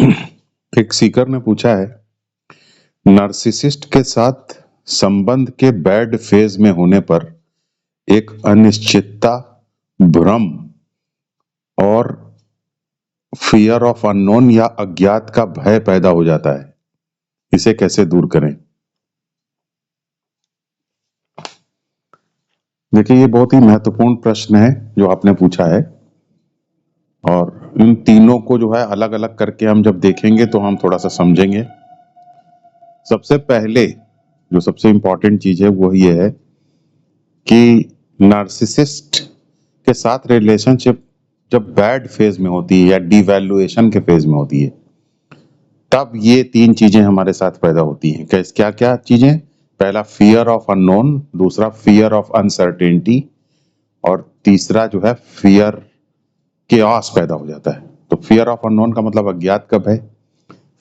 एक सीकर ने पूछा है, नार्सिसिस्ट के साथ संबंध के बैड फेज में होने पर एक अनिश्चितता, भ्रम और फियर ऑफ अननोन या अज्ञात का भय पैदा हो जाता है। इसे कैसे दूर करें? देखिए, ये बहुत ही महत्वपूर्ण प्रश्न है जो आपने पूछा है, और इन तीनों को जो है अलग अलग करके हम जब देखेंगे तो हम थोड़ा सा समझेंगे। सबसे पहले जो सबसे इम्पोर्टेंट चीज है वो ये है कि नार्सिसिस्ट के साथ रिलेशनशिप जब बैड फेज में होती है या डिवैल्यूएशन के फेज में होती है, तब ये तीन चीजें हमारे साथ पैदा होती हैं। क्या क्या चीजें? पहला फियर ऑफ अननोन, दूसरा फियर ऑफ अनसर्टेनिटी, और तीसरा जो है फियर केओस पैदा हो जाता है। तो फियर ऑफ अननोन का मतलब अज्ञात का भय,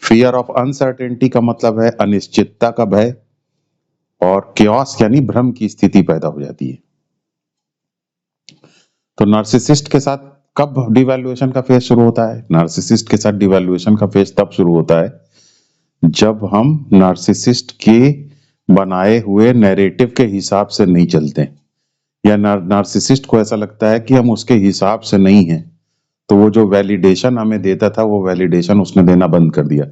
फियर ऑफ अनसर्टेनिटी का मतलब है अनिश्चितता का भय, और केओस यानी भ्रम की स्थिति पैदा हो जाती है। तो नार्सिसिस्ट के साथ कब डिवैल्यूएशन का फेज शुरू होता है? नार्सिसिस्ट के साथ डिवैल्यूएशन का फेज तब शुरू होता है जब हम नार्सिसिस्ट के बनाए हुए नैरेटिव के हिसाब से नहीं चलते, या नार्सिसिस्ट को ऐसा लगता है कि हम उसके हिसाब से नहीं हैं, तो वो जो वैलिडेशन हमें देता था वो वैलिडेशन उसने देना बंद कर दिया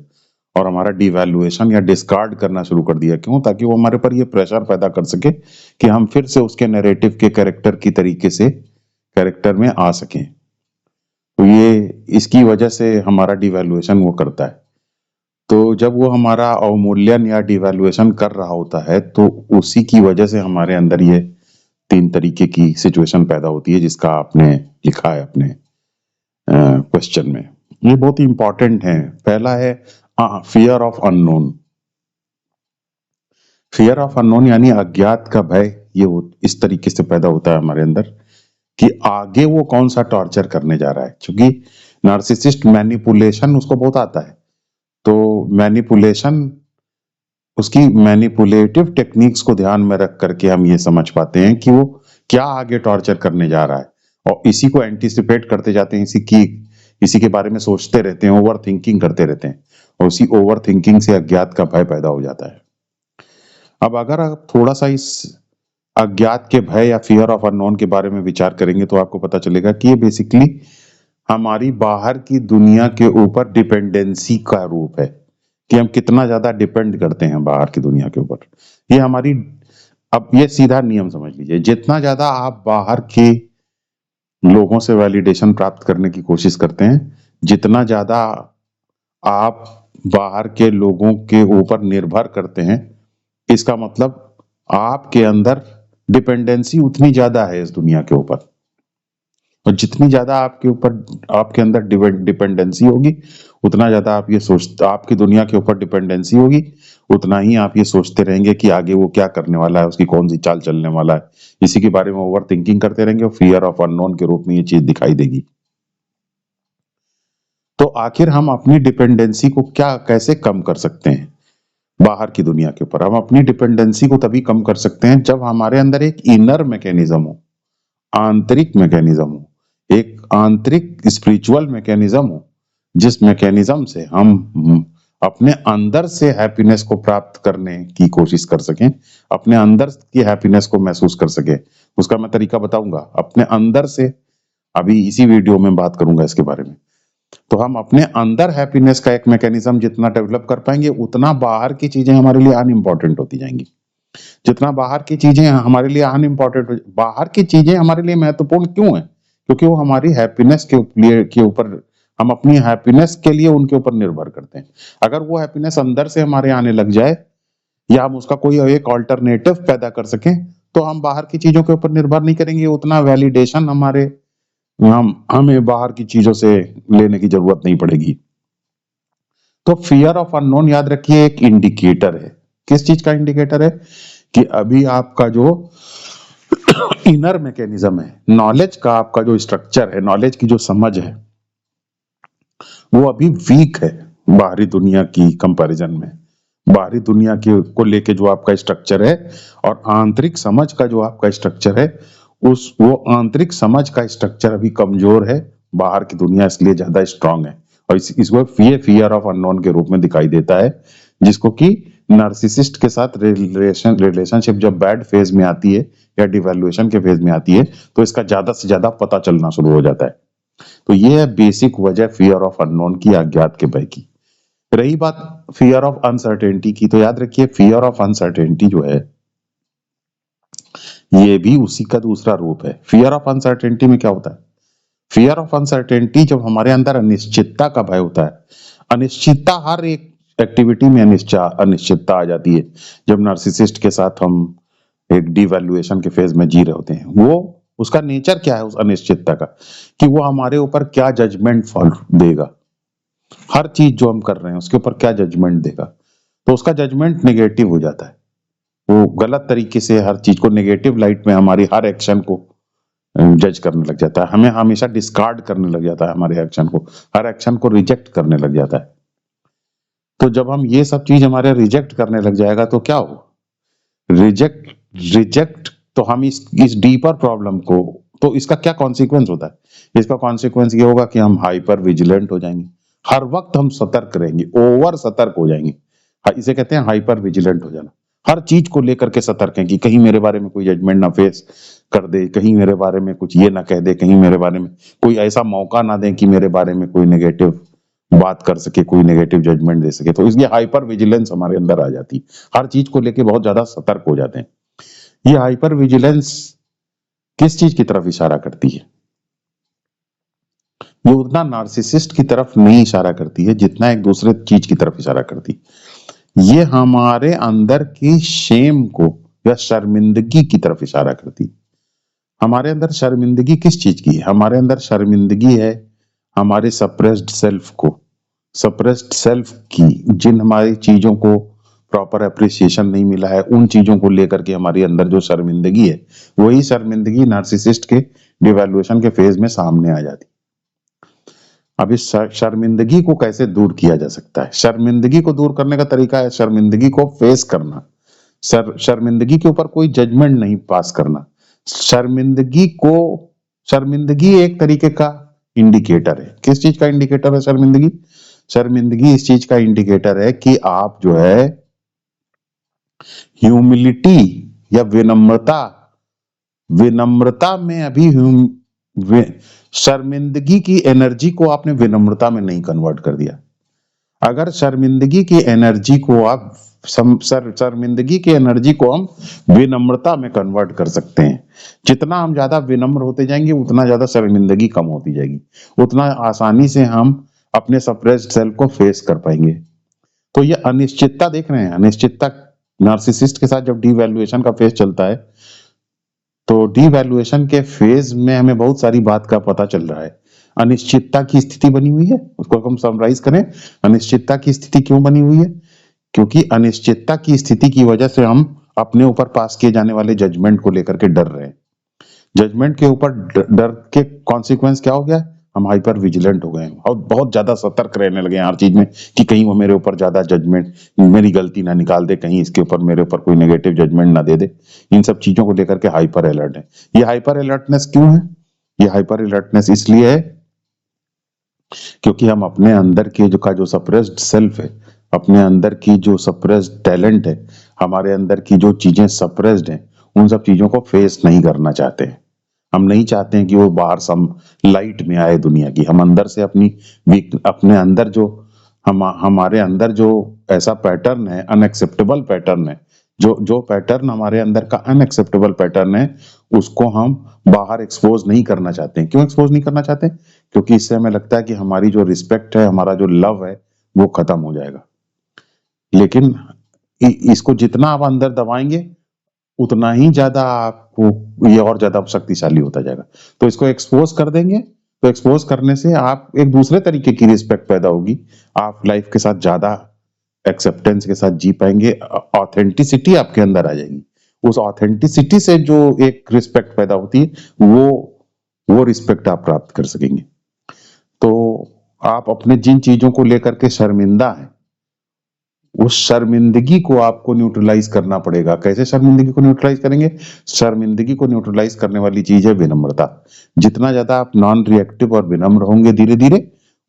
और हमारा डिवैल्यूएशन या डिस्कार्ड करना शुरू कर दिया। क्यों? ताकि वो हमारे पर ये प्रेशर पैदा कर सके कि हम फिर से उसके नैरेटिव के कैरेक्टर की तरीके से कैरेक्टर में आ सकें। तो ये इसकी वजह से हमारा डिवैल्यूएशन वो करता है। तो जब वो हमारा अवमूल्यन या डिवैल्यूएशन कर रहा होता है तो उसी की वजह से हमारे अंदर ये तीन तरीके की सिचुएशन पैदा होती है जिसका आपने लिखा है अपने क्वेश्चन में। ये बहुत ही इंपॉर्टेंट है। पहला है fear of unknown. Fear of unknown यानी अज्ञात का भय। ये इस तरीके से पैदा होता है हमारे अंदर कि आगे वो कौन सा टॉर्चर करने जा रहा है। क्योंकि नार्सिसिस्ट मैनिपुलेशन उसको बहुत आता है, तो मैनिपुलेशन, उसकी मैनिपुलेटिव टेक्निक्स को ध्यान में रख करके हम ये समझ पाते हैं कि वो क्या आगे टॉर्चर करने जा रहा है, और इसी को एंटीसिपेट करते जाते हैं, इसी के बारे में सोचते रहते हैं, ओवर थिंकिंग करते रहते हैं, और उसी ओवर थिंकिंग से अज्ञात का भय पैदा हो जाता है। अब अगर आप थोड़ा सा इस अज्ञात के भय या फियर ऑफ अननोन के बारे में विचार करेंगे तो आपको पता चलेगा कि ये बेसिकली हमारी बाहर की दुनिया के ऊपर डिपेंडेंसी का रूप है, कि हम कितना ज्यादा डिपेंड करते हैं बाहर की दुनिया के ऊपर। ये हमारी, अब ये सीधा नियम समझ लीजिए, जितना ज्यादा आप बाहर के लोगों से वैलिडेशन प्राप्त करने की कोशिश करते हैं, जितना ज्यादा आप बाहर के लोगों के ऊपर निर्भर करते हैं, इसका मतलब आपके अंदर डिपेंडेंसी उतनी ज्यादा है इस दुनिया के ऊपर। और जितनी ज्यादा आपके अंदर डिपेंडेंसी होगी, उतना ज्यादा आप ये सोचते, आपकी दुनिया के ऊपर डिपेंडेंसी होगी, उतना ही आप ये सोचते रहेंगे कि आगे वो क्या करने वाला है, उसकी कौन सी चाल चलने वाला है। इसी के बारे में ओवर थिंकिंग करते रहेंगे और फियर ऑफ अननोन के रूप में ये चीज दिखाई देगी। तो आखिर हम अपनी डिपेंडेंसी को कैसे कम कर सकते हैं बाहर की दुनिया के ऊपर? हम अपनी डिपेंडेंसी को तभी कम कर सकते हैं जब हमारे अंदर एक इनर मैकेनिज्म हो, आंतरिक मैकेनिज्म हो, एक आंतरिक स्पिरिचुअल मैकेनिज्म हो, जिस मैकेनिज्म से हम अपने अंदर से हैप्पीनेस को प्राप्त करने की कोशिश कर सकें, अपने अंदर की हैप्पीनेस को महसूस कर सके। उसका मैं तरीका बताऊंगा अपने अंदर से, अभी इसी वीडियो में बात करूंगा इसके बारे में। तो हम अपने अंदर हैप्पीनेस का एक मैकेनिज्म जितना डेवलप कर पाएंगे, उतना बाहर की चीजें हमारे लिए अनइम्पोर्टेंट होती जाएंगी। जितना बाहर की चीजें हमारे लिए अनइम्पोर्टेंट, बाहर की चीजें हमारे लिए महत्वपूर्ण क्यों है? क्योंकि वो हमारी हैप्पीनेस के ऊपर, हम अपनी हैप्पीनेस के लिए उनके ऊपर निर्भर करते हैं। अगर वो हैप्पीनेस अंदर से हमारे आने लग जाए, या हम उसका कोई एक ऑल्टरनेटिव पैदा कर सकें, तो हम बाहर की चीजों के ऊपर निर्भर नहीं करेंगे। उतना वैलिडेशन हमें बाहर की चीजों से लेने की जरूरत नहीं पड़ेगी। तो फियर ऑफ अननोन, याद रखिए, एक इंडिकेटर है। किस चीज का इंडिकेटर है? कि अभी आपका जो इनर मैकेनिज्म है, नॉलेज का आपका जो स्ट्रक्चर है, नॉलेज की जो समझ है, वो अभी वीक है बाहरी दुनिया की कंपैरिजन में। बाहरी दुनिया को लेके जो आपका स्ट्रक्चर है और आंतरिक समझ का जो आपका स्ट्रक्चर है, वो आंतरिक समझ का स्ट्रक्चर अभी कमजोर है, बाहर की दुनिया इसलिए ज्यादा स्ट्रांग है। और इसको ये फियर ऑफ अननोन के रूप में दिखाई देता है, जिसको कि नार्सिसिस्ट के साथ रिलेशनशिप जब बैड फेज में आती है या डिवैल्यूएशन के फेज में आती है, तो इसका ज्यादा से ज्यादा पता चलना शुरू हो जाता है। तो ये है बेसिक वजह फियर ऑफ अननोन की, अज्ञात के भय की। रही बात फियर ऑफ अनसर्टेनिटी की, तो याद रखिए फियर ऑफ अनसर्टेनिटी जो है ये भी उसी का दूसरा रूप है। फियर ऑफ अनसर्टेनिटी में क्या होता है? फियर ऑफ अनसर्टेनिटी जब हमारे अंदर अनिश्चितता का भय होता है, अनिश्चितता, हर एक एक्टिविटी में अनिश्चितता आ जाती है। जब नार्सिसिस्ट के साथ हम एक डिवैल्यूएशन के फेज में जी रहे होते हैं, वो उसका नेचर क्या है उस अनिश्चितता का, कि वो हमारे ऊपर क्या जजमेंट फॉल देगा, हर चीज जो हम कर रहे हैं उसके ऊपर क्या जजमेंट देगा। तो उसका जजमेंट नेगेटिव हो जाता है, वो गलत तरीके से हर चीज को नेगेटिव लाइट में, हमारी हर एक्शन को जज करने लग जाता है, हमें हमेशा डिस्कार्ड करने लग जाता है, हमारे एक्शन को, हर एक्शन को रिजेक्ट करने लग जाता है। तो जब हम ये सब चीज हमारे रिजेक्ट करने लग जाएगा तो क्या हो, रिजेक्ट रिजेक्ट तो हम इस डीपर प्रॉब्लम को, तो इसका क्या कॉन्सिक्वेंस होता है? इसका कॉन्सिक्वेंस ये होगा कि हम हाइपर विजिलेंट हो जाएंगे, हर वक्त हम सतर्क रहेंगे, ओवर सतर्क हो जाएंगे। इसे कहते हैं हाइपर विजिलेंट हो जाना, हर चीज को लेकर के सतर्क हैं कि कहीं मेरे बारे में कोई जजमेंट ना फेस कर दे, कहीं मेरे बारे में कुछ ये ना कह दे, कहीं मेरे बारे में कोई ऐसा मौका ना दे कि मेरे बारे में कोई नेगेटिव बात कर सके, कोई नेगेटिव जजमेंट दे सके। तो इसलिए हाइपर विजिलेंस हमारे अंदर आ जाती है, हर चीज को लेके बहुत ज्यादा सतर्क हो जाते हैं। ये हाइपर विजिलेंस किस चीज की तरफ इशारा करती है? ये उतना नार्सिसिस्ट की तरफ नहीं इशारा करती है जितना एक दूसरे चीज की तरफ इशारा करती है। ये हमारे अंदर की शेम को या शर्मिंदगी की तरफ इशारा करती है। हमारे अंदर शर्मिंदगी किस चीज की है? हमारे अंदर शर्मिंदगी है हमारे सप्रेस्ड सेल्फ को, सप्रेस्ड सेल्फ की, जिन हमारी चीजों को प्रॉपर अप्रिसिएशन नहीं मिला है, उन चीजों को लेकर के हमारे अंदर जो शर्मिंदगी है, वही शर्मिंदगी नार्सिसिस्ट के डिवैल्यूएशन के फेज में सामने आ जाती। अब इस शर्मिंदगी को कैसे दूर किया जा सकता है? शर्मिंदगी को दूर करने का तरीका है शर्मिंदगी को फेस करना, शर्मिंदगी के ऊपर कोई जजमेंट नहीं पास करना। शर्मिंदगी एक तरीके का इंडिकेटर है। किस चीज का इंडिकेटर है शर्मिंदगी? शर्मिंदगी इस चीज का इंडिकेटर है कि आप जो है ह्यूमिलिटी या विनम्रता, विनम्रता में अभी शर्मिंदगी की एनर्जी को आपने विनम्रता में नहीं कन्वर्ट कर दिया। अगर शर्मिंदगी की एनर्जी को आप शर्मिंदगी की एनर्जी को हम विनम्रता में कन्वर्ट कर सकते हैं। जितना हम ज्यादा विनम्र होते जाएंगे उतना ज्यादा शर्मिंदगी कम होती जाएगी, उतना आसानी से हम अपने सप्रेस्ड सेल्फ को फेस कर पाएंगे। तो ये अनिश्चितता देख रहे हैं, अनिश्चितता नार्सिसिस्ट के साथ जब डिवैल्यूएशन का फेज चलता है, तो डिवैल्यूएशन के फेज में हमें बहुत सारी बात का पता चल रहा है। अनिश्चितता की स्थिति बनी हुई है, उसको हम समराइज करें, अनिश्चितता की स्थिति क्यों बनी हुई है? क्योंकि अनिश्चितता की स्थिति की वजह से हम अपने ऊपर पास किए जाने वाले जजमेंट को लेकर के डर रहे हैं। जजमेंट के ऊपर डर के कॉन्सिक्वेंस क्या हो गया? हम हाइपर विजिलेंट हो गए हैं और बहुत ज्यादा सतर्क रहने लगे हैं हर चीज में, कि कहीं वो मेरे ऊपर ज्यादा जजमेंट, मेरी गलती ना निकाल दे, कहीं इसके ऊपर मेरे ऊपर कोई नेगेटिव जजमेंट ना दे दे। इन सब चीजों को लेकर के हाइपर अलर्ट है। ये हाइपर अलर्टनेस क्यों है? ये हाइपर अलर्टनेस इसलिए है क्योंकि हम अपने अंदर के जो सप्रेस्ड सेल्फ है, अपने अंदर की जो सप्रेस्ड टैलेंट है, हमारे अंदर की जो चीजें सप्रेस्ड हैं, उन सब चीजों को फेस नहीं करना चाहते हैं। हम नहीं चाहते हैं कि वो बाहर सम लाइट में आए दुनिया की। हम अंदर से अपने अंदर जो हमारे अंदर जो ऐसा पैटर्न है, अनएक्सेप्टेबल पैटर्न है, जो पैटर्न हमारे अंदर का अनएक्सेप्टेबल पैटर्न है, उसको हम बाहर एक्सपोज नहीं करना चाहते हैं। क्यों एक्सपोज नहीं करना चाहते? क्योंकि इससे हमें लगता है कि हमारी जो रिस्पेक्ट है, हमारा जो लव है, वो खत्म हो जाएगा। लेकिन इसको जितना आप अंदर दबाएंगे उतना ही ज्यादा आपको ये और ज्यादा शक्तिशाली होता जाएगा। तो इसको एक्सपोज कर देंगे, तो एक्सपोज करने से आप एक दूसरे तरीके की रिस्पेक्ट पैदा होगी, आप लाइफ के साथ ज्यादा एक्सेप्टेंस के साथ जी पाएंगे, ऑथेंटिसिटी आपके अंदर आ जाएगी। उस ऑथेंटिसिटी से जो एक रिस्पेक्ट पैदा होती है, वो रिस्पेक्ट आप प्राप्त कर सकेंगे। तो आप अपने जिन चीजों को लेकर के शर्मिंदा है, उस शर्मिंदगी को आपको न्यूट्रलाइज करना पड़ेगा। कैसे शर्मिंदगी को न्यूट्रलाइज करेंगे? शर्मिंदगी को न्यूट्रलाइज करने वाली चीज है विनम्रता। जितना ज्यादा आप नॉन रिएक्टिव और विनम्र होंगे धीरे धीरे,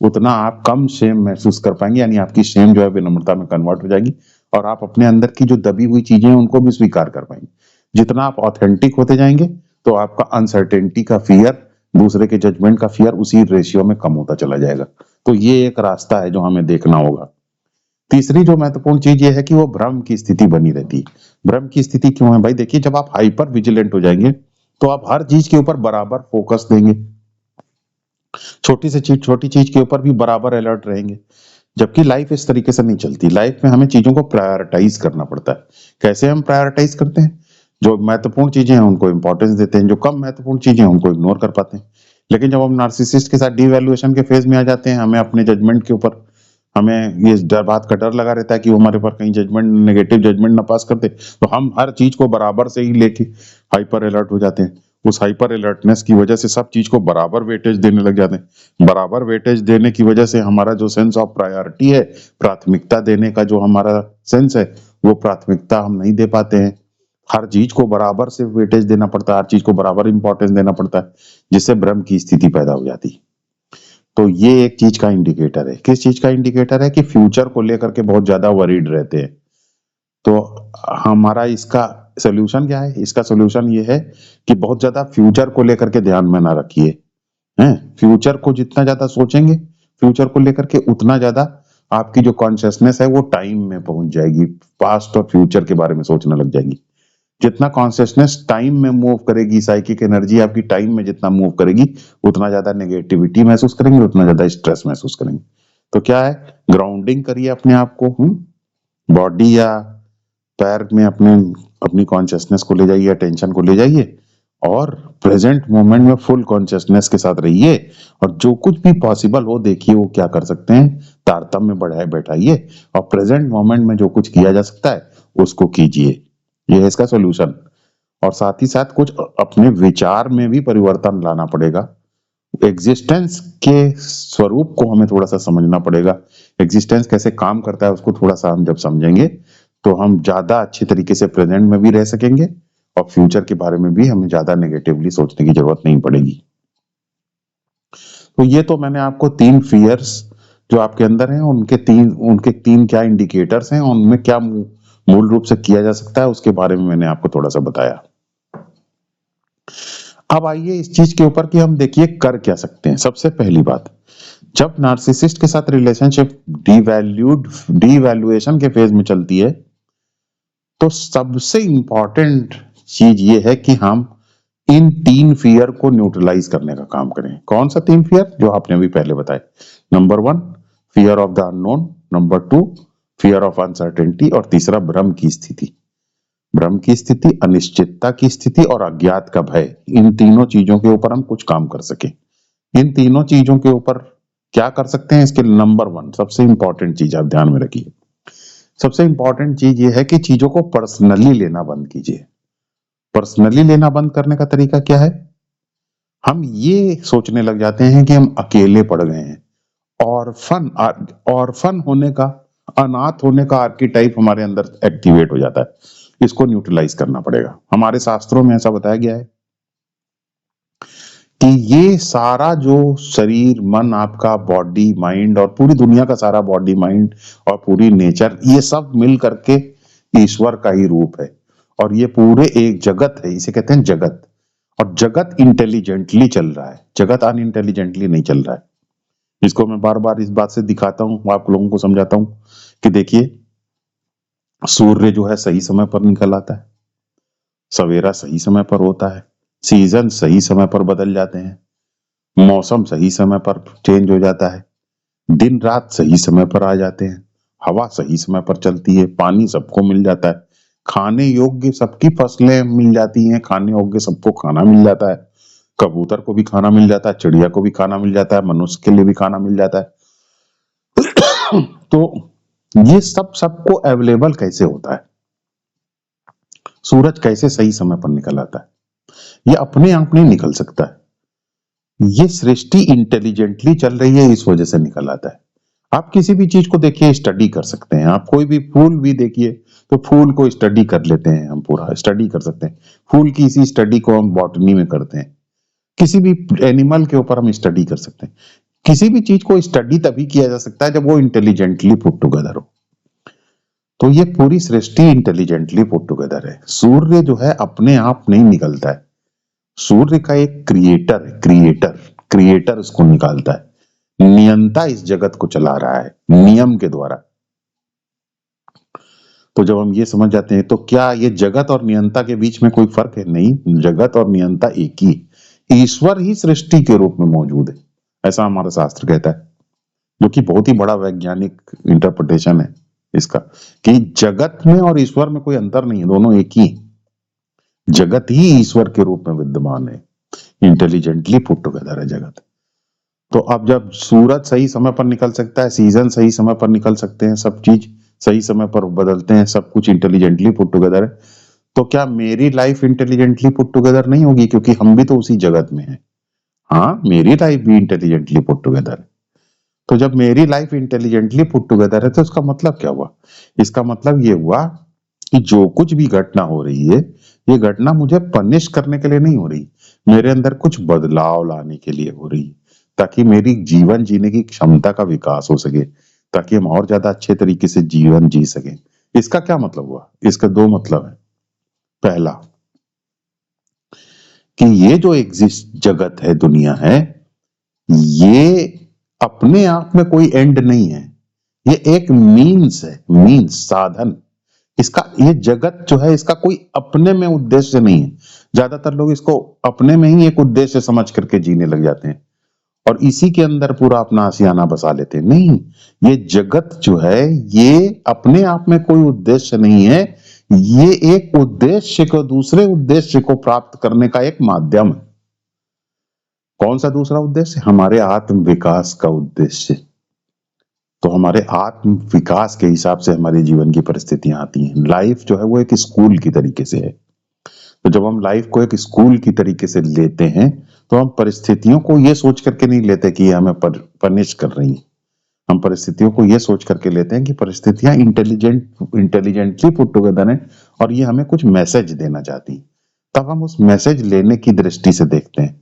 उतना आप कम शेम महसूस कर पाएंगे, यानी आपकी शेम जो है विनम्रता में कन्वर्ट हो जाएगी और आप अपने अंदर की जो दबी हुई चीजें हैं उनको भी स्वीकार कर पाएंगे। जितना आप ऑथेंटिक होते जाएंगे तो आपका अनसर्टेनिटी का फियर, दूसरे के जजमेंट का फियर उसी रेशियो में कम होता चला जाएगा। तो ये एक रास्ता है जो हमें देखना होगा। तीसरी जो महत्वपूर्ण चीज ये है कि वो भ्रम की स्थिति बनी रहती है। भ्रम की स्थिति क्यों है भाई? देखिए, जब आप हाइपर विजिलेंट हो जाएंगे तो आप हर चीज के ऊपर बराबर फोकस देंगे, छोटी से चीज छोटी चीज के ऊपर भी बराबर अलर्ट रहेंगे। जबकि लाइफ इस तरीके से नहीं चलती। लाइफ में हमें चीजों को प्रायोरिटाइज करना पड़ता है। कैसे हम प्रायोरिटाइज करते हैं? जो महत्वपूर्ण चीजें हैं उनको इंपॉर्टेंस देते हैं, जो कम महत्वपूर्ण चीजें हैं उनको इग्नोर कर पाते हैं। लेकिन जब हम नार्सिसिस्ट के साथ डिवैल्यूएशन के फेज में आ जाते हैं, हमें अपने जजमेंट के ऊपर हमें ये डर, बात का डर लगा रहता है कि वो हमारे पर कहीं जजमेंट, नेगेटिव जजमेंट ना पास कर दे, तो हम हर चीज को बराबर से ही लेके हाइपर अलर्ट हो जाते हैं। उस हाइपर अलर्टनेस की वजह से सब चीज को बराबर वेटेज देने लग जाते हैं। बराबर वेटेज देने की वजह से हमारा जो सेंस ऑफ प्रायोरिटी है, प्राथमिकता देने का जो हमारा सेंस है, वो प्राथमिकता हम नहीं दे पाते हैं। हर चीज को बराबर से वेटेज देना पड़ता है, हर चीज को बराबर इंपॉर्टेंस देना पड़ता है, जिससे भ्रम की स्थिति पैदा हो जाती है। तो ये एक चीज का इंडिकेटर है। किस चीज का इंडिकेटर है? कि फ्यूचर को लेकर के बहुत ज्यादा वरीड रहते हैं। तो हमारा इसका सोल्यूशन क्या है? इसका सोल्यूशन ये है कि बहुत ज्यादा फ्यूचर को लेकर के ध्यान में ना रखिए। हैं, फ्यूचर को जितना ज्यादा सोचेंगे फ्यूचर को लेकर के, उतना ज्यादा आपकी जो कॉन्शियसनेस है वो टाइम में पहुंच जाएगी, पास्ट और फ्यूचर के बारे में सोचने लग जाएगी। जितना कॉन्शियसनेस टाइम में मूव करेगी, साइकिक एनर्जी आपकी टाइम में जितना मूव करेगी, उतना ज्यादा नेगेटिविटी महसूस करेंगे, उतना ज्यादा स्ट्रेस महसूस करेंगे। तो क्या है? ग्राउंडिंग करिए अपने आप को, बॉडी या पैर में अपने अपनी कॉन्शियसनेस को ले जाइए, अटेंशन को ले जाइए और प्रेजेंट मोमेंट में फुल कॉन्शियसनेस के साथ रहिए। और जो कुछ भी पॉसिबल हो देखिए वो क्या कर सकते हैं, तारतम्य बढ़ाए बैठाइए और प्रेजेंट मोमेंट में जो कुछ किया जा सकता है उसको कीजिए। ये है इसका सोल्यूशन। और साथ ही साथ कुछ अपने विचार में भी परिवर्तन लाना पड़ेगा। एग्जिस्टेंस के स्वरूप को हमें थोड़ा सा समझना पड़ेगा। एग्जिस्टेंस कैसे काम करता है उसको थोड़ा सा हम जब समझेंगे तो हम ज्यादा अच्छी तरीके से प्रेजेंट में भी रह सकेंगे और फ्यूचर के बारे में भी हमें ज्यादा नेगेटिवली सोचने की जरूरत नहीं पड़ेगी। तो ये तो मैंने आपको 3 फियर्स जो आपके अंदर हैं उनके तीन क्या इंडिकेटर्स हैं, उनमें क्या मूल रूप से किया जा सकता है उसके बारे में मैंने आपको थोड़ा सा बताया। अब आइए इस चीज के ऊपर कि हम देखिए कर क्या सकते हैं। सबसे पहली बात, जब नार्सिसिस्ट के साथ रिलेशनशिप डिवैल्यूएशन के फेज में चलती है तो सबसे इंपॉर्टेंट चीज ये है कि हम इन 3 फियर को न्यूट्रलाइज करने का काम करें। कौन सा 3 फियर? जो आपने अभी पहले बताए। Number 1 fear of the unknown, number 2 fear of uncertainty और तीसरा भ्रम की स्थिति। भ्रम की स्थिति, अनिश्चितता की स्थिति और अज्ञात का भय। इन तीनों चीजों के ऊपर हम कुछ काम कर सके। इन तीनों चीजों के ऊपर क्या कर सकते हैं? इसके नंबर 1 सबसे इंपॉर्टेंट चीज आप ध्यान में रखिए। सबसे इंपॉर्टेंट चीज ये है कि चीजों को पर्सनली लेना बंद कीजिए। पर्सनली लेना बंद करने का तरीका क्या है? हम ये सोचने लग जाते हैं कि हम अकेले पड़ गए हैं। ऑर्फन होने का, अनाथ होने का आर्कीटाइप हमारे अंदर एक्टिवेट हो जाता है। इसको न्यूट्रलाइज करना पड़ेगा। हमारे शास्त्रों में ऐसा बताया गया है कि ये सारा जो शरीर, मन, आपका बॉडी, माइंड और पूरी दुनिया का सारा बॉडी, माइंड और पूरी नेचर, ये सब मिल करके ईश्वर का ही रूप है। और ये पूरे एक जगत है, इसे कहते हैं जगत। और जगत इंटेलिजेंटली चल रहा है, जगत अनइंटेलिजेंटली नहीं चल रहा है। इसको मैं बार बार इस बात से दिखाता हूं, आप लोगों को समझाता हूं कि देखिए, सूर्य जो है सही समय पर निकल आता है, सवेरा सही समय पर होता है, सीजन सही समय पर बदल जाते हैं, मौसम सही समय पर चेंज हो जाता है, दिन रात सही समय पर आ जाते हैं, हवा सही समय पर चलती है, पानी सबको मिल जाता है, खाने योग्य सबकी फसलें मिल जाती हैं, खाने योग्य सबको खाना मिल जाता है, कबूतर को भी खाना मिल जाता है, चिड़िया को भी खाना मिल जाता है, मनुष्य के लिए भी खाना मिल जाता है। तो ये सब सबको अवेलेबल कैसे होता है? सूरज कैसे सही समय पर निकल आता है? ये अपने आप नहीं निकल सकता है। ये सृष्टि इंटेलिजेंटली चल रही है, इस वजह से निकल आता है। आप किसी भी चीज को देखिए, स्टडी कर सकते हैं। आप कोई भी फूल भी देखिए तो फूल को स्टडी कर लेते हैं, हम पूरा स्टडी कर सकते हैं। फूल की इसी स्टडी को हम बॉटनी में करते हैं। किसी भी एनिमल के ऊपर हम स्टडी कर सकते हैं। किसी भी चीज को स्टडी तभी किया जा सकता है जब वो इंटेलिजेंटली पुट टुगेदर हो। तो ये पूरी सृष्टि इंटेलिजेंटली पुट टुगेदर है। सूर्य जो है अपने आप नहीं निकलता है, सूर्य का एक क्रिएटर है, क्रिएटर क्रिएटर उसको निकालता है। नियंता इस जगत को चला रहा है नियम के द्वारा। तो जब हम ये समझ जाते हैं तो क्या ये जगत और नियंता के बीच में कोई फर्क है? नहीं, जगत और नियंता एक ही, ईश्वर ही सृष्टि के रूप में मौजूद है, ऐसा हमारा शास्त्र कहता है। जो कि बहुत ही बड़ा वैज्ञानिक इंटरप्रिटेशन है इसका, कि जगत में और ईश्वर में कोई अंतर नहीं है, दोनों एक ही। जगत ही ईश्वर के रूप में विद्यमान है, इंटेलिजेंटली पुट टुगेदर है जगत। तो अब जब सूरज सही समय पर निकल सकता है, सीजन सही समय पर निकल सकते हैं, सब चीज सही समय पर बदलते हैं, सब कुछ इंटेलिजेंटली पुट टुगेदर है, तो क्या मेरी लाइफ इंटेलिजेंटली पुट टुगेदर नहीं होगी? क्योंकि हम भी तो उसी जगत में हैं। हाँ, मेरी लाइफ भी इंटेलिजेंटली पुट टुगेदर है। तो जब मेरी लाइफ इंटेलिजेंटली पुट टुगेदर है तो इसका मतलब क्या हुआ? इसका मतलब ये हुआ कि जो कुछ भी घटना हो रही है, ये घटना मुझे पनिश करने के लिए नहीं हो रही, मेरे अंदर कुछ बदलाव लाने के लिए हो रही, ताकि मेरी जीवन जीने की क्षमता का विकास हो सके, ताकि हम और ज्यादा अच्छे तरीके से जीवन जी सकें। इसका क्या मतलब हुआ? इसका दो मतलब है। पहला, कि ये जो एग्जिस्ट जगत है, दुनिया है, ये अपने आप में कोई एंड नहीं है, ये एक मीन्स है, मीन्स साधन। इसका, ये जगत जो है इसका कोई अपने में उद्देश्य नहीं है। ज्यादातर लोग इसको अपने में ही एक उद्देश्य समझ करके जीने लग जाते हैं और इसी के अंदर पूरा अपना आशियाना बसा लेते हैं। नहीं, ये जगत जो है ये अपने आप में कोई उद्देश्य नहीं है, ये एक उद्देश्य को, दूसरे उद्देश्य को प्राप्त करने का एक माध्यम है। कौन सा दूसरा उद्देश्य? हमारे आत्म विकास का उद्देश्य। तो हमारे आत्म विकास के हिसाब से हमारे जीवन की परिस्थितियां आती हैं। लाइफ जो है वो एक स्कूल की तरीके से है। तो जब हम लाइफ को एक स्कूल की तरीके से लेते हैं तो हम परिस्थितियों को ये सोच करके नहीं लेते कि ये हमें पनिश कर रही हैं। हम परिस्थितियों को ये सोच करके लेते हैं कि परिस्थितियां इंटेलिजेंटली पुट टुगेदर हैं और ये हमें कुछ मैसेज देना चाहती हैं। तब हम उस मैसेज लेने की दृष्टि से देखते हैं।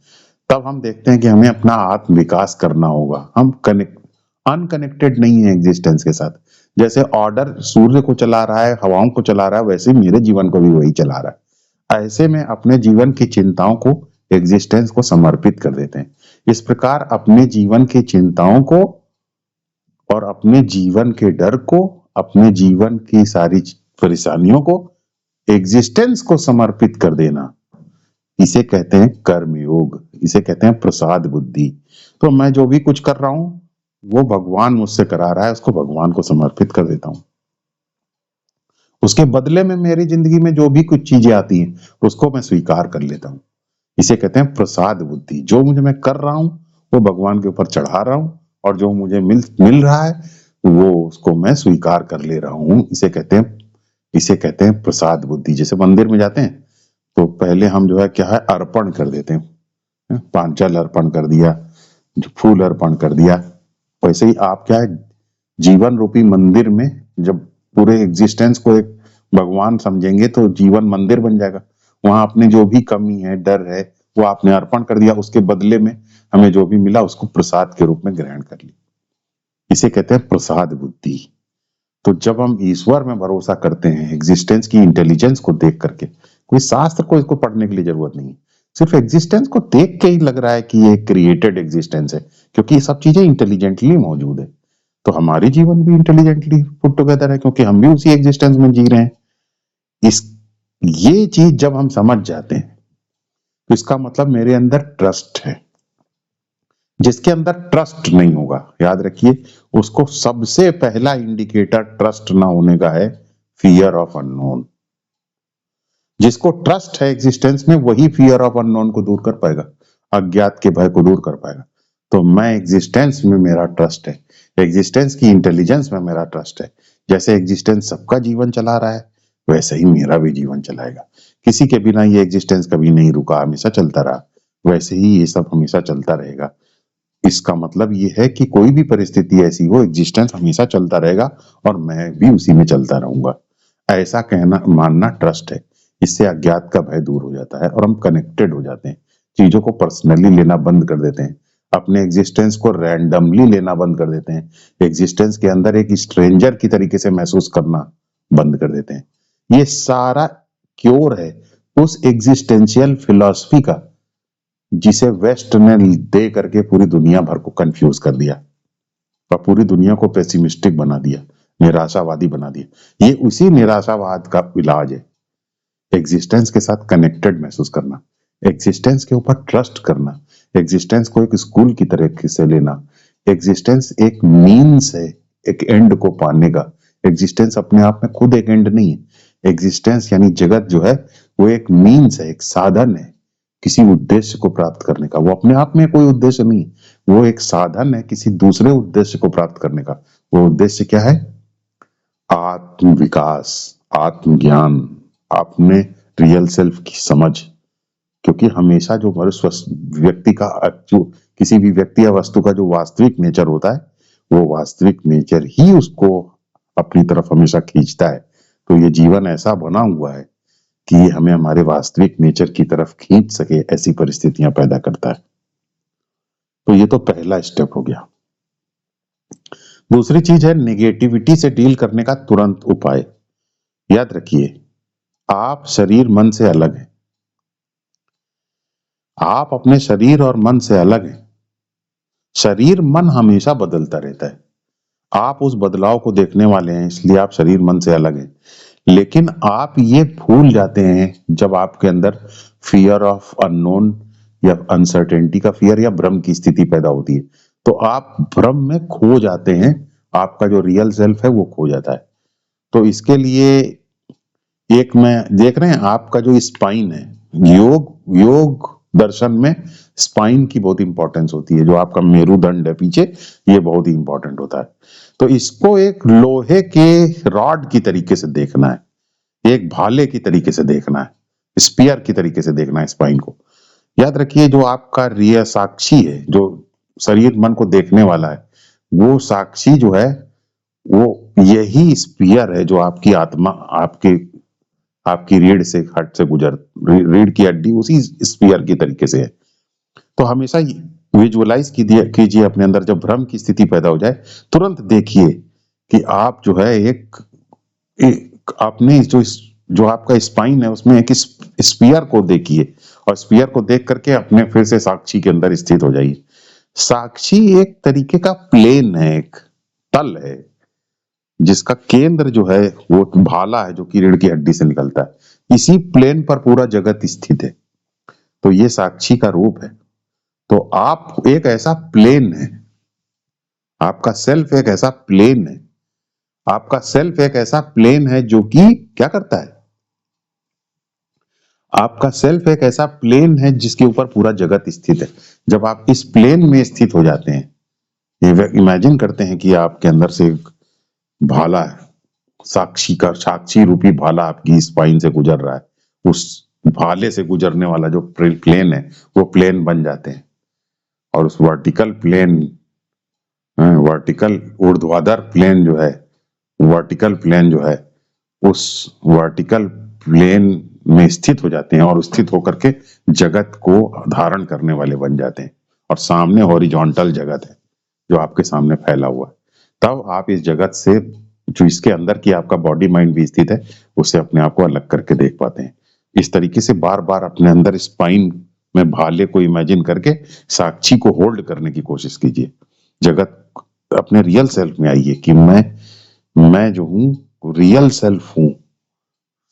तब हम देखते हैं कि हमें अपना आत्म विकास करना होगा। हम अनकनेक्टेड नहीं है एग्जिस्टेंस के साथ। जैसे ऑर्डर सूर्य को चला रहा है, हवाओं को चला रहा है, वैसे ही मेरे जीवन को भी वही चला रहा है। ऐसे में अपने जीवन की चिंताओं को, एग्जिस्टेंस को समर्पित कर देते हैं। इस प्रकार अपने जीवन की चिंताओं को और अपने जीवन के डर को, अपने जीवन की सारी परेशानियों को एग्जिस्टेंस को समर्पित कर देना, इसे कहते हैं कर्म योग, इसे कहते हैं प्रसाद बुद्धि। तो मैं जो भी कुछ कर रहा हूं वो भगवान मुझसे करा रहा है, उसको भगवान को समर्पित कर देता हूं। उसके बदले में मेरी जिंदगी में जो भी कुछ चीजें आती हैं उसको मैं स्वीकार कर लेता हूं। इसे कहते हैं प्रसाद बुद्धि। जो मुझे मैं कर रहा हूं वो भगवान के ऊपर चढ़ा रहा हूं और जो मुझे मिल मिल रहा है वो उसको मैं स्वीकार कर ले रहा हूं। इसे कहते हैं प्रसाद बुद्धि। जैसे मंदिर में जाते हैं तो पहले हम जो है क्या है, अर्पण कर देते हैं, पांचल अर्पण कर दिया, जो फूल अर्पण कर दिया। वैसे ही आप क्या है, जीवन रूपी मंदिर में जब पूरे एग्जिस्टेंस को एक भगवान समझेंगे तो जीवन मंदिर बन जाएगा। वहां आपने जो भी कमी है, डर है, वो आपने अर्पण कर दिया, उसके बदले में हमें जो भी मिला उसको प्रसाद के रूप में ग्रहण कर लिया। इसे कहते हैं प्रसाद बुद्धि। तो जब हम ईश्वर में भरोसा करते हैं, एग्जिस्टेंस की इंटेलिजेंस को देख करके, कोई शास्त्र को इसको पढ़ने के लिए जरूरत नहीं है, सिर्फ एग्जिस्टेंस को देख के ही लग रहा है कि ये क्रिएटेड एग्जिस्टेंस है, क्योंकि ये सब चीजें इंटेलिजेंटली मौजूद है। तो हमारी जीवन भी इंटेलिजेंटली पुट टुगेदर है, क्योंकि हम भी उसी एग्जिस्टेंस में जी रहे हैं। इस ये चीज जब हम समझ जाते हैं तो इसका मतलब मेरे अंदर ट्रस्ट है। जिसके अंदर ट्रस्ट नहीं होगा, याद रखिए, उसको सबसे पहला इंडिकेटर ट्रस्ट ना होने का है फियर ऑफ अननोन। जिसको ट्रस्ट है एग्जिस्टेंस में, वही फियर ऑफ अननोन को दूर कर पाएगा, अज्ञात के भय को दूर कर पाएगा। तो मैं एग्जिस्टेंस में, मेरा ट्रस्ट है, एग्जिस्टेंस की इंटेलिजेंस में मेरा ट्रस्ट है। जैसे एग्जिस्टेंस सबका जीवन चला रहा है वैसे ही मेरा भी जीवन चलाएगा। किसी के बिना ये एग्जिस्टेंस कभी नहीं रुका, हमेशा चलता रहा, वैसे ही ये सब हमेशा चलता रहेगा। इसका मतलब ये है कि कोई भी परिस्थिति ऐसी हो, एग्जिस्टेंस हमेशा चलता रहेगा और मैं भी उसी में चलता रहूंगा। ऐसा कहना, मानना ट्रस्ट है। इससे अज्ञात का भय दूर हो जाता है और हम कनेक्टेड हो जाते हैं, चीजों को पर्सनली लेना बंद कर देते हैं। अपने एग्जिस्टेंस को रैंडमली लेना बंद कर देते हैं, एग्जिस्टेंस के अंदर एक स्ट्रेंजर की तरीके से महसूस करना बंद कर देते हैं। ये सारा क्योर है उस एग्जिस्टेंशियल फिलॉसफी का जिसे वेस्ट ने दे करके पूरी दुनिया भर को कंफ्यूज कर दिया और पूरी दुनिया को पेसिमिस्टिक बना दिया, निराशावादी बना दिया। ये उसी निराशावाद का इलाज है, एग्जिस्टेंस के साथ कनेक्टेड महसूस करना, एग्जिस्टेंस के ऊपर ट्रस्ट करना, एग्जिस्टेंस को एक स्कूल की तरह से लेना। एग्जिस्टेंस एक मीन्स है एक एंड को पाने का, एग्जिस्टेंस अपने आप में खुद एक एंड नहीं है। एग्जिस्टेंस यानी जगत जो है वो एक मीन्स है, एक साधन है किसी उद्देश्य को प्राप्त करने का। वो अपने आप में कोई उद्देश्य नहीं, वो एक साधन है किसी दूसरे उद्देश्य को प्राप्त करने का। वो उद्देश्य क्या है? आत्म विकास, आत्मज्ञान, अपने रियल सेल्फ की समझ। क्योंकि हमेशा जो मनुष्य व्यक्ति का जो किसी भी व्यक्ति या वस्तु का जो वास्तविक नेचर होता है वो वास्तविक नेचर ही उसको अपनी तरफ हमेशा खींचता है। तो ये जीवन ऐसा बना हुआ है कि ये हमें हमारे वास्तविक नेचर की तरफ खींच सके, ऐसी परिस्थितियां पैदा करता है। तो ये तो पहला स्टेप हो गया। दूसरी चीज है नेगेटिविटी से डील करने का तुरंत उपाय। याद रखिए, आप शरीर मन से अलग हैं, आप अपने शरीर और मन से अलग हैं। शरीर मन हमेशा बदलता रहता है, आप उस बदलाव को देखने वाले हैं, इसलिए आप शरीर मन से अलग हैं। लेकिन आप ये भूल जाते हैं जब आपके अंदर फियर ऑफ अननोन या अनसर्टेनिटी का फियर या भ्रम की स्थिति पैदा होती है, तो आप भ्रम में खो जाते हैं, आपका जो रियल सेल्फ है वो खो जाता है। तो इसके लिए एक में देख रहे हैं आपका जो स्पाइन है, योग दर्शन में स्पाइन की बहुत इंपॉर्टेंस होती है। जो आपका मेरुदंड है पीछे, ये बहुत ही इंपॉर्टेंट होता है। तो इसको एक लोहे के रॉड की तरीके से देखना है, एक भाले की तरीके से देखना है, स्पीयर की तरीके से देखना है स्पाइन को। याद रखिए, जो आपका रिय साक्षी है, जो शरीर मन को देखने वाला है, वो साक्षी जो है वो यही स्पीयर है जो आपकी आत्मा आपकी रीढ़ से हट से रीढ़ की हड्डी उसी स्पीयर की तरीके से है। तो हमेशा विजुअलाइज कीजिए अपने अंदर, जब भ्रम की स्थिति पैदा हो जाए तुरंत देखिए कि आप जो है एक आपने जो आपका स्पाइन है उसमें एक स्पीयर को देखिए और स्पीयर को देख करके अपने फिर से साक्षी के अंदर स्थित हो जाइए। साक्षी एक तरीके का प्लेन है, एक तल है जिसका केंद्र जो है वो भाला है जो कि रीढ़ की हड्डी से निकलता है। इसी प्लेन पर पूरा जगत स्थित है। तो ये साक्षी का रूप है। तो आप एक ऐसा प्लेन है, आपका सेल्फ एक ऐसा प्लेन है, आपका सेल्फ एक ऐसा प्लेन है जो कि क्या करता है? आपका सेल्फ एक ऐसा प्लेन है जिसके ऊपर पूरा जगत स्थित है। जब आप इस प्लेन में स्थित हो जाते हैं, इमेजिन करते हैं कि आपके अंदर से एक भाला है, साक्षी रूपी भाला आपकी स्पाइन से गुजर रहा है। उस भाले से गुजरने वाला जो प्लेन है वो प्लेन बन जाते हैं और उस वर्टिकल ऊर्ध्वाधर प्लेन जो है, वर्टिकल प्लेन जो है, उस वर्टिकल प्लेन में स्थित हो जाते हैं और स्थित होकर के जगत को धारण करने वाले बन जाते हैं। और सामने हॉरिजॉन्टल जगत है जो आपके सामने फैला हुआ है। तब आप इस जगत से, जो इसके अंदर की आपका बॉडी माइंड भी स्थित है, उससे अपने आप को अलग करके देख पाते हैं। इस तरीके से बार बार अपने अंदर स्पाइन में भाले को इमेजिन करके साक्षी को होल्ड करने की कोशिश कीजिए। जगत अपने रियल सेल्फ में आइए कि मैं जो हूँ रियल सेल्फ हूँ,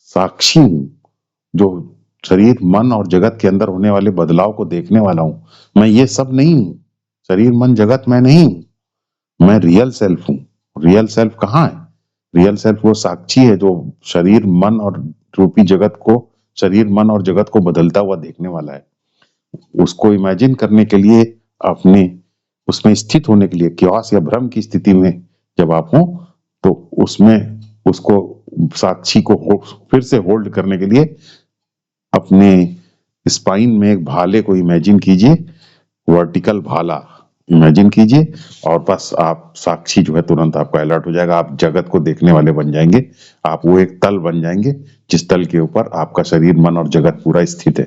साक्षी हूँ, जो शरीर मन और जगत के अंदर होने वाले बदलाव को देखने वाला हूं। मैं ये सब नहीं हूं, शरीर मन जगत मैं नहीं हूं, मैं रियल सेल्फ हूं। रियल सेल्फ कहाँ है? रियल सेल्फ वो साक्षी है जो शरीर मन और रूपी जगत को, शरीर मन और जगत को बदलता हुआ देखने वाला है। उसको इमेजिन करने के लिए, अपने उसमें स्थित होने के लिए, क्योस या भ्रम की स्थिति में जब आप हो, तो उसमें उसको साक्षी को फिर से होल्ड करने के लिए अपने स्पाइन में एक भाले को इमेजिन कीजिए, वर्टिकल भाला इमेजिन कीजिए, और बस आप साक्षी जो है तुरंत आपका अलर्ट हो जाएगा। आप जगत को देखने वाले बन जाएंगे। आप वो एक तल बन जाएंगे जिस तल के ऊपर आपका शरीर मन और जगत पूरा स्थित है।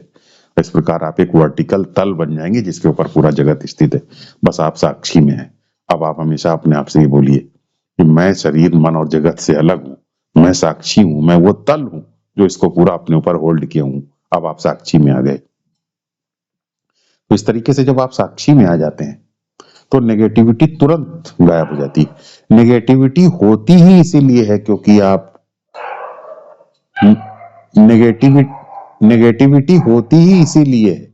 इस प्रकार आप एक वर्टिकल तल बन जाएंगे जिसके ऊपर पूरा जगत स्थित है, बस आप साक्षी में हैं। अब आप हमेशा अपने आप से ये बोलिए कि मैं शरीर मन और जगत से अलग हूँ, मैं साक्षी हूँ, मैं वो तल हूँ जो इसको पूरा अपने ऊपर होल्ड किया हूँ। अब आप साक्षी में आ गए। तो इस तरीके से जब आप साक्षी में आ जाते हैं तो नेगेटिविटी तुरंत गायब हो जाती है। नेगेटिविटी होती ही इसीलिए है क्योंकि आप नेगेटिविटी होती ही इसीलिए है,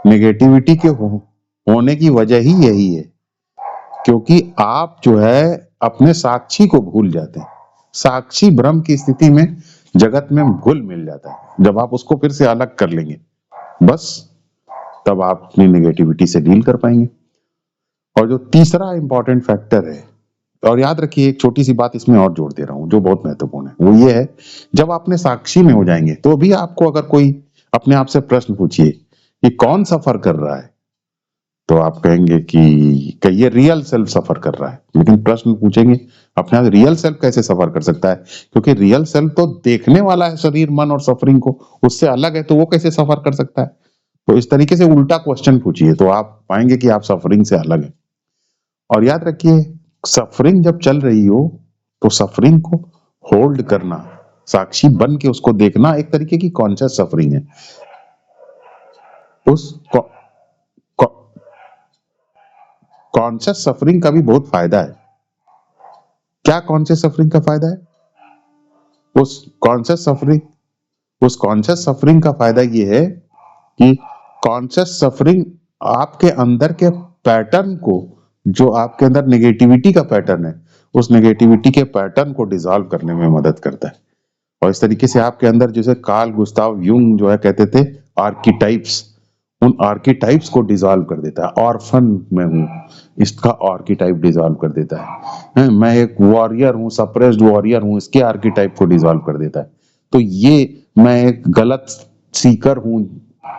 नेगेटिविटी के होने की वजह ही यही है क्योंकि आप जो है अपने साक्षी को भूल जाते हैं। साक्षी भ्रम की स्थिति में जगत में घुल मिल जाता है। जब आप उसको फिर से अलग कर लेंगे बस तब आप अपनी नेगेटिविटी से डील कर पाएंगे। और जो तीसरा इंपॉर्टेंट फैक्टर है, और याद रखिए एक छोटी सी बात इसमें और जोड़ दे रहा हूं जो बहुत महत्वपूर्ण है, वो ये है जब आपने साक्षी में हो जाएंगे तो भी आपको अगर कोई अपने आप से प्रश्न पूछिए कि कौन सफर कर रहा है तो आप कहेंगे कि ये रियल सेल्फ सफर कर रहा है। लेकिन प्रश्न पूछेंगे अपने आप रियल सेल्फ कैसे सफर कर सकता है, क्योंकि रियल सेल्फ तो देखने वाला है शरीर मन और सफरिंग को, उससे अलग है तो वो कैसे सफर कर सकता है। तो इस तरीके से उल्टा क्वेश्चन पूछिए तो आप पाएंगे कि आप सफरिंग से अलग है। और याद रखिए सफरिंग जब चल रही हो तो सफरिंग को होल्ड करना, साक्षी बन के उसको देखना एक तरीके की कॉन्शियस सफरिंग है। उस कॉन्शियस सफरिंग का भी बहुत फायदा है। क्या कॉन्शियस सफरिंग का फायदा है? उस कॉन्शियस सफरिंग का फायदा ये है कि कॉन्शियस सफरिंग आपके अंदर के पैटर्न को, जो आपके अंदर नेगेटिविटी का पैटर्न है, उस नेगेटिविटी के पैटर्न को डिसॉल्व करने में मदद करता है। और इस तरीके से आपके अंदर जैसे कार्ल गुस्ताव यूंग जो है कहते थे आर्कीटाइप्स, उन आर्कीटाइप्स को डिसॉल्व कर देता है। ऑर्फन में हूँ, इसका आर्कीटाइप डिसॉल्व कर देता है। मैं एक वॉरियर हूँ, सप्रेस्ड वॉरियर हूँ, इसके आर्कीटाइप को डिसॉल्व कर देता है। तो ये मैं एक गलत सीकर हूँ,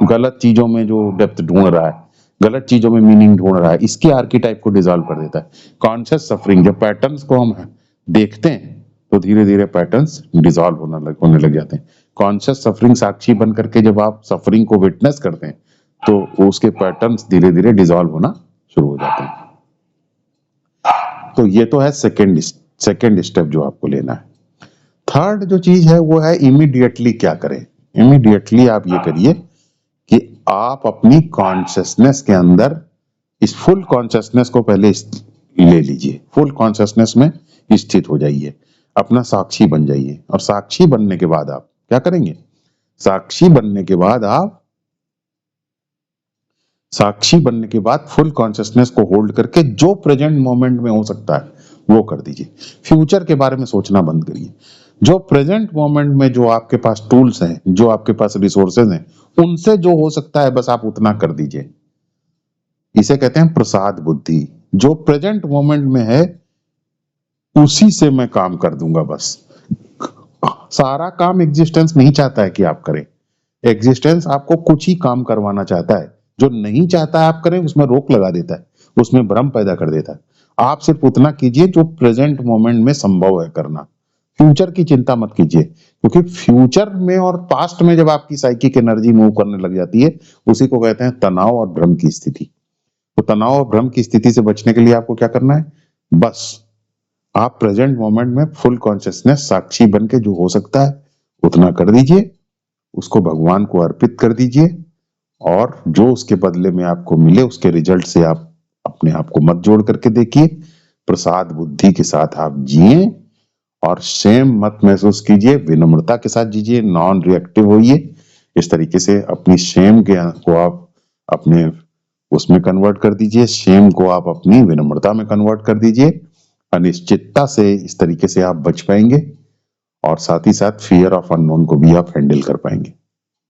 गलत चीजों में जो डेप्थ ढूंढ रहा है, गलत चीजों में मीनिंग ढूंढ रहा है, इसके आर्कीटाइप को डिसॉल्व कर देता है। कॉन्शियस सफरिंग जब पैटर्न्स को हम देखते हैं तो धीरे धीरे पैटर्न्स डिसॉल्व होने लग जाते हैं। कॉन्शियस सफरिंग साक्षी बन करके जब आप सफरिंग को विटनेस करते हैं तो उसके पैटर्न्स धीरे धीरे डिसॉल्व होना शुरू हो जाते हैं। तो ये तो है सेकंड स्टेप जो आपको लेना है। थर्ड जो चीज है वो है इमीडिएटली क्या करें। इमीडिएटली आप ये करिए कि आप अपनी कॉन्शियसनेस के अंदर इस फुल कॉन्शियसनेस को पहले ले लीजिए, फुल कॉन्शियसनेस में स्थित हो जाइए, अपना साक्षी बन जाइए। और साक्षी बनने के बाद आप क्या करेंगे? साक्षी बनने के बाद फुल कॉन्शियसनेस को होल्ड करके जो प्रेजेंट मोमेंट में हो सकता है वो कर दीजिए। फ्यूचर के बारे में सोचना बंद करिए। जो प्रेजेंट मोमेंट में जो आपके पास टूल्स हैं, जो आपके पास रिसोर्सेज हैं, उनसे जो हो सकता है बस आप उतना कर दीजिए। इसे कहते हैं प्रसाद बुद्धि। जो प्रेजेंट मोमेंट में है उसी से मैं काम कर दूंगा। बस सारा काम एग्जिस्टेंस नहीं चाहता है कि आप करें। एग्जिस्टेंस आपको कुछ ही काम करवाना चाहता है, जो नहीं चाहता है आप करें उसमें रोक लगा देता है, उसमें भ्रम पैदा कर देता है। आप सिर्फ उतना कीजिए जो प्रेजेंट मोमेंट में संभव है करना। फ्यूचर की चिंता मत कीजिए, क्योंकि फ्यूचर में और पास्ट में जब आपकी साइकिक एनर्जी मूव करने लग जाती है उसी को कहते हैं तनाव और भ्रम की स्थिति। तो तनाव और भ्रम की स्थिति से बचने के लिए आपको क्या करना है? बस आप प्रेजेंट मोमेंट में फुल कॉन्शियसनेस साक्षी बन के जो हो सकता है उतना कर दीजिए, उसको भगवान को अर्पित कर दीजिए, और जो उसके बदले में आपको मिले उसके रिजल्ट से आप अपने आप को मत जोड़ करके देखिए। प्रसाद बुद्धि के साथ आप जिए और शेम मत महसूस कीजिए, विनम्रता के साथ जीजिए, नॉन रिएक्टिव होइए। इस तरीके से अपनी शेम को आप अपने उसमें कन्वर्ट कर दीजिए, शेम को आप अपनी विनम्रता में कन्वर्ट कर दीजिए। अनिश्चितता से इस तरीके से आप बच पाएंगे और साथ ही साथ फियर ऑफ अननोन को भी आप हैंडल कर पाएंगे।